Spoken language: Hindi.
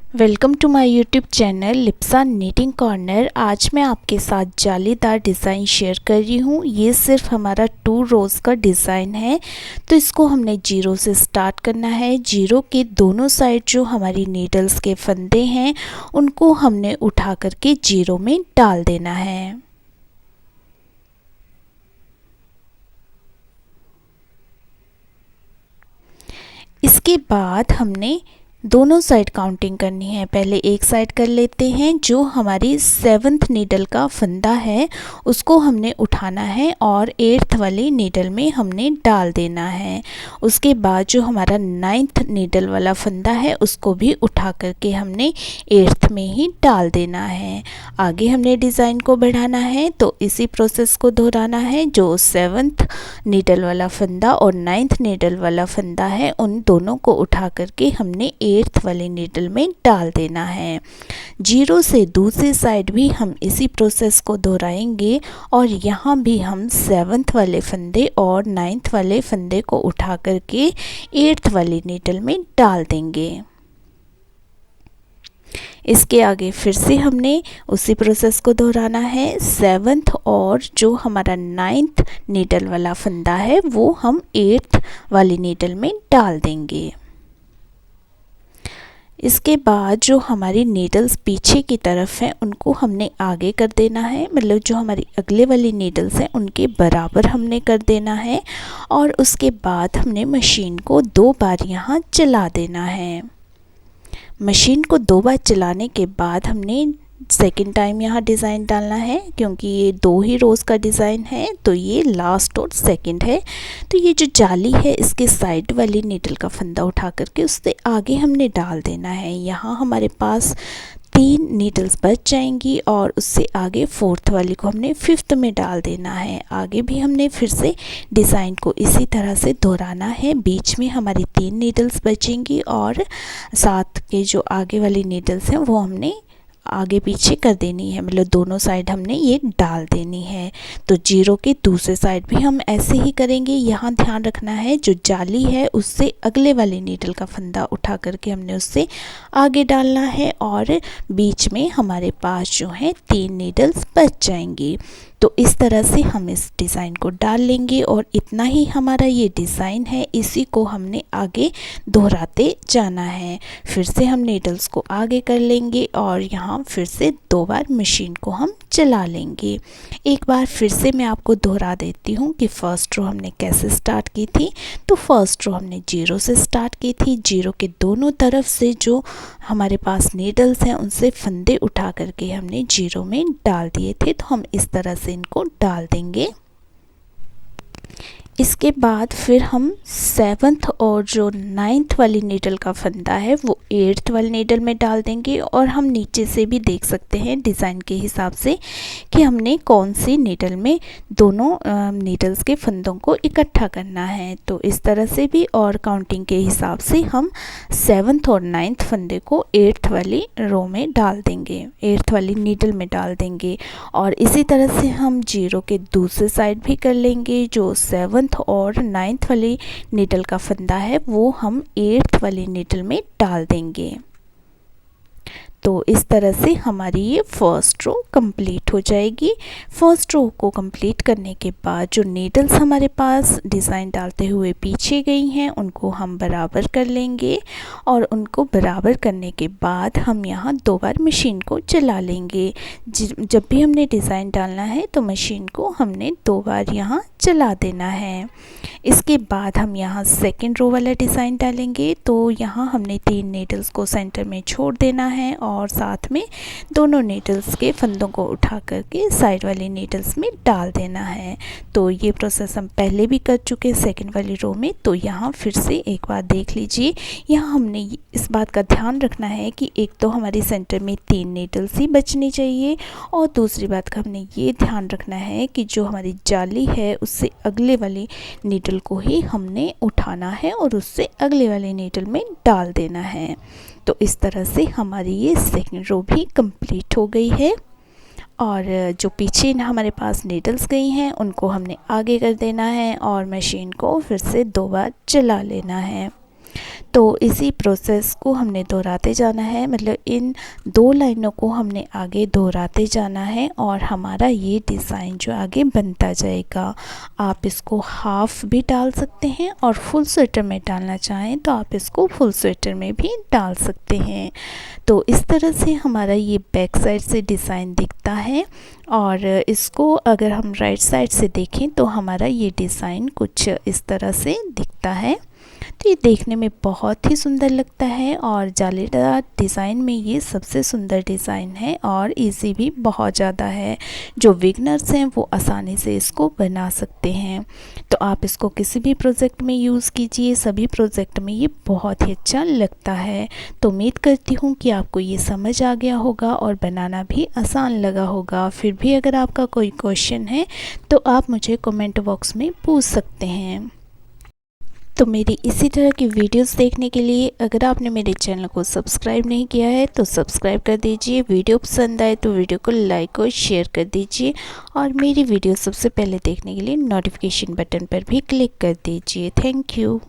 Welcome to my YouTube channel Lipsa knitting corner. आज मैं आपके साथ जालीदार डिज़ाइन शेयर कर रही हूँ। ये सिर्फ हमारा 2 रोज़ का डिज़ाइन है, तो इसको हमने जीरो से स्टार्ट करना है। जीरो के दोनों साइड जो हमारी नीडल्स के फंदे हैं उनको हमने उठा करके जीरो में डाल देना है। इसके बाद हमने दोनों साइड काउंटिंग करनी है। पहले एक साइड कर लेते हैं। जो हमारी 7th नीडल का फंदा है उसको हमने उठाना है और 8th वाली नीडल में हमने डाल देना है। उसके बाद जो हमारा 9th नीडल वाला फंदा है उसको भी उठा करके हमने 8th में ही डाल देना है। आगे हमने डिज़ाइन को बढ़ाना है तो इसी प्रोसेस को दोहराना है। जो 7th नीडल वाला फंदा और 9th नीडल वाला फंदा है उन दोनों को उठा करके हमने 8th वाली नीडल में डाल देना है। जीरो से दूसरी साइड भी हम इसी प्रोसेस को दोहराएंगे और यहाँ भी हम 7th वाले फंदे और 9th वाले फंदे को उठा करके 8th वाली नीडल में डाल देंगे। इसके आगे फिर से हमने उसी प्रोसेस को दोहराना है। 7th और जो हमारा 9th नीडल वाला फंदा है वो हम 8th वाली नीडल में डाल देंगे। इसके बाद जो हमारी नीडल्स पीछे की तरफ है उनको हमने आगे कर देना है, मतलब जो हमारी अगले वाली नीडल्स हैं उनके बराबर हमने कर देना है। और उसके बाद हमने मशीन को 2 बार यहाँ चला देना है। मशीन को 2 बार चलाने के बाद हमने सेकेंड टाइम यहाँ डिज़ाइन डालना है। क्योंकि ये 2 ही रोज़ का डिज़ाइन है तो ये लास्ट और सेकंड है। तो ये जो जाली है इसके साइड वाली नीडल का फंदा उठा करके उससे आगे हमने डाल देना है। यहाँ हमारे पास 3 नीडल्स बच जाएंगी और उससे आगे 4th वाली को हमने 5th में डाल देना है। आगे भी हमने फिर से डिज़ाइन को इसी तरह से दोहराना है। बीच में हमारी 3 नीडल्स बचेंगी और साथ के जो आगे वाली नीडल्स हैं वो हमने आगे पीछे कर देनी है, मतलब दोनों साइड हमने ये डाल देनी है। तो जीरो के दूसरे साइड भी हम ऐसे ही करेंगे। यहाँ ध्यान रखना है जो जाली है उससे अगले वाले नीडल का फंदा उठा करके हमने उससे आगे डालना है और बीच में हमारे पास जो है 3 नीडल्स बच जाएंगी। तो इस तरह से हम इस डिज़ाइन को डाल लेंगे और इतना ही हमारा ये डिज़ाइन है। इसी को हमने आगे दोहराते जाना है। फिर से हम नीडल्स को आगे कर लेंगे और यहाँ फिर से 2 बार मशीन को हम चला लेंगे। एक बार फिर से मैं आपको दोहरा देती हूँ कि फर्स्ट रो हमने कैसे स्टार्ट की थी। तो फर्स्ट रो हमने जीरो से स्टार्ट की थी। जीरो के दोनों तरफ से जो हमारे पास नीडल्स हैं उनसे फंदे उठा करके हमने जीरो में डाल दिए थे। तो हम इस तरह से इनको डाल देंगे। इसके बाद फिर हम 7th और जो 9th वाली नीडल का फंदा है वो 8th वाली नीडल में डाल देंगे। और हम नीचे से भी देख सकते हैं डिज़ाइन के हिसाब से कि हमने कौन सी नीडल में दोनों नीडल्स के फंदों को इकट्ठा करना है। तो इस तरह से भी और काउंटिंग के हिसाब से हम 7th और 9th फंदे को 8th वाली रो में डाल देंगे, 8th वाली नीडल में डाल देंगे। और इसी तरह से हम जीरो के दूसरे साइड भी कर लेंगे। जो 7th और 9th वाली नीडल का फंदा है वो हम 8th वाली नीडल में डाल देंगे। तो इस तरह से हमारी ये फर्स्ट रो कंप्लीट हो जाएगी। फर्स्ट रो को कंप्लीट करने के बाद जो नीडल्स हमारे पास डिज़ाइन डालते हुए पीछे गई हैं उनको हम बराबर कर लेंगे। और उनको बराबर करने के बाद हम यहाँ 2 बार मशीन को चला लेंगे। जब भी हमने डिज़ाइन डालना है तो मशीन को हमने 2 बार यहाँ चला देना है। इसके बाद हम यहाँ सेकेंड रो वाला डिज़ाइन डालेंगे। तो यहाँ हमने 3 नीडल्स को सेंटर में छोड़ देना है और साथ में दोनों नीडल्स के फंदों को उठा करके साइड वाली नीडल्स में डाल देना है। तो ये प्रोसेस हम पहले भी कर चुके सेकंड वाली रो में। तो यहाँ फिर से एक बार देख लीजिए। यहाँ हमने इस बात का ध्यान रखना है कि एक तो हमारी सेंटर में 3 नीडल्स ही बचनी चाहिए और दूसरी बात का हमने ये ध्यान रखना है कि जो हमारी जाली है उससे अगले वाली नीडल को ही हमने उठाना है और उससे अगले वाली नीडल में डाल देना है। तो इस तरह से हमारी ये सेकंड रो भी कंप्लीट हो गई है। और जो पीछे हमारे पास नीडल्स गई हैं उनको हमने आगे कर देना है और मशीन को फिर से 2 बार चला लेना है। तो इसी प्रोसेस को हमने दोहराते जाना है, मतलब इन 2 लाइनों को हमने आगे दोहराते जाना है और हमारा ये डिज़ाइन जो आगे बनता जाएगा। आप इसको हाफ भी डाल सकते हैं और फुल स्वेटर में डालना चाहें तो आप इसको फुल स्वेटर में भी डाल सकते हैं। तो इस तरह से हमारा ये बैक साइड से डिज़ाइन दिखता है और इसको अगर हम राइट साइड से देखें तो हमारा ये डिज़ाइन कुछ इस तरह से दिखता है। तो ये देखने में बहुत ही सुंदर लगता है और जालीदार डिज़ाइन में ये सबसे सुंदर डिज़ाइन है और इजी भी बहुत ज़्यादा है। जो बिगनर्स हैं वो आसानी से इसको बना सकते हैं। तो आप इसको किसी भी प्रोजेक्ट में यूज़ कीजिए, सभी प्रोजेक्ट में ये बहुत ही अच्छा लगता है। तो उम्मीद करती हूँ कि आपको ये समझ आ गया होगा और बनाना भी आसान लगा होगा। फिर भी अगर आपका कोई क्वेश्चन है तो आप मुझे कमेंट बॉक्स में पूछ सकते हैं। तो मेरी इसी तरह की वीडियोस देखने के लिए अगर आपने मेरे चैनल को सब्सक्राइब नहीं किया है तो सब्सक्राइब कर दीजिए। वीडियो पसंद आए तो वीडियो को लाइक और शेयर कर दीजिए और मेरी वीडियो सबसे पहले देखने के लिए नोटिफिकेशन बटन पर भी क्लिक कर दीजिए। Thank you.